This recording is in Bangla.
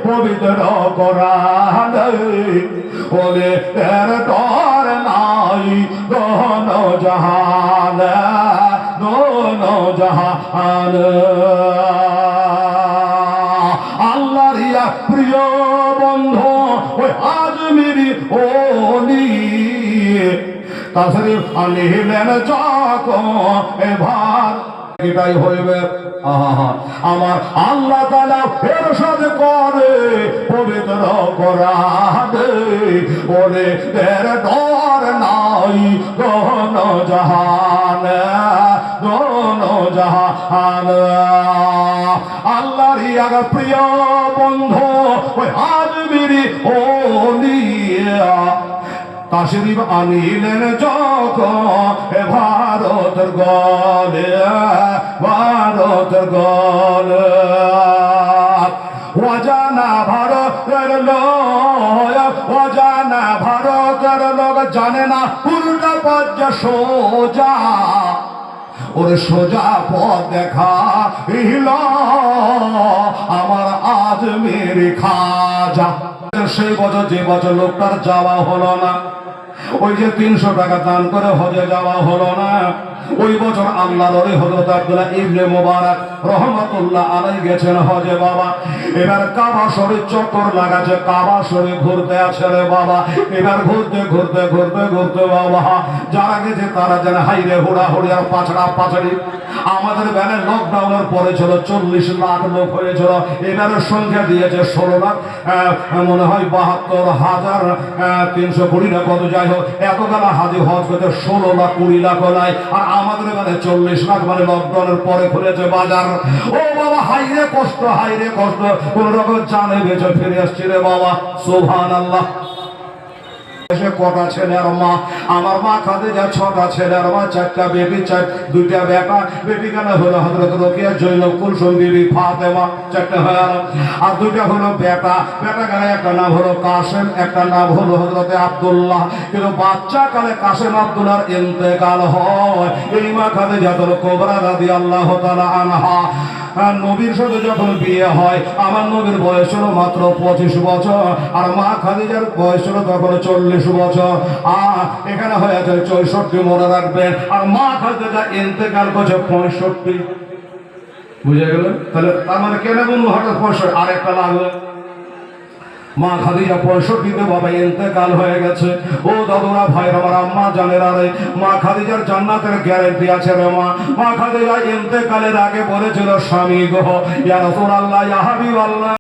পবিত্র কোরআন ওরে এর ডর নাই দোনো জাহান দোনো জাহান আল্লাহর ইয়া প্রিয় বন্ধু ওই আজমিরি ওলি তাশরীফ আনলেন যখন এবার এটাই হইবে আমার আল্লাহ তাআলা ইরশাদ করে পবিত্র কোরআনে ওরে এর ডর নাই দোনো জাহান দোনো জাহান আল্লাহর ইয়া প্রিয় বন্ধু ওই আজমিরি ওলিয়া তাশরীফ আনিলেন যখন ভারতের গলে ভারতের গলে অজানা ভারতের লোক অজানা ভারতের লোক জানে না উল্টা পথ সোজা ওরে সোজা পথ দেখা আমার আজমির খাজা সেই বছর যে বছর লোকটার যাওয়া হলো না ওই যে 300 টাকা দান করে হজে যাওয়া হলো না ওই বছর আল্লাহর ওলি হযরত আব্দুল্লাহ ইবনে মুবারক রাহমাতুল্লাহ আলাইহি গেছেন হজে বাবা এবার কাবা শরীফ চক্কর লাগাছে কাবা শরীফ ঘুরতে আছে রে বাবা এবার ঘুরতে ঘুরতে ঘুরতে ঘুরতে বাবা যারা গেছে তারা যেন হাইরে হুড়াহুড়ি আর পাছড়া পাছড়ি আমাদের ব্যানে লকডাউনের পরে ছিল 40 লাখ লোক হয়েছিল এবারের সংখ্যা দিয়েছে 16 লাখ মনে হয় 72,320 না কত যাই হোক এতগুলো হাজি হজ করতে 16 লাখ 20 লাখ নাই আর আমাদের মানে 40 লাখ মানে লকডাউনের পরে খুলেছে বাজার ও বাবা হাইরে কষ্ট কোন রকম জানে বেঁচে ফিরে আসছে রে বাবা সুবহানাল্লাহ কটা ছেলের মা আমার মা খাদিজা 6টা ছেলের মা 4টা বেবি 2টা বেটা বেটি কেন হলো হযরত রোকেয়া জয়নব কুলসুম বিবি ফাতেমা 4টা হলো আর 2টা হলো বেটা কালে একটা নাম হলো কাসেম একটা নাম হলো হযরত আব্দুল্লাহ কিন্তু বাচ্চা কালে কাসেম আব্দুল্লাহর ইন্তেকাল হয় এই মা খাদিজা কুবরা রাদিয়াল্লাহু তাআলা আনহা নবীর সাথে যখন বিয়ে হয় আমার নবীর বয়স হলো মাত্র 25 বছর আর মা খাদিজার বয়স হলো তখন 40 বছর আর এখানে হয়েছে 64 মনে রাখবেন আর মা খাদিজা ইন্তেকাল করছে 65 বুঝে গেল তাহলে তার মানে কেন বলবো হঠাৎ 65 আর একটা লাগবে মা খাদিজা 65 বাবা ইন্তেকাল হয়ে গেছে ও দাদুরা ভাই আমার আম্মা জানেন আরে মা খাদিজার জান্নাতের গ্যারান্টি আছে রে মা খাদিজা ইন্তেকালের আগে বলেছিল স্বামী গো ইয়া রাসূলুল্লাহ ইয়া হাবিবাল্লাহ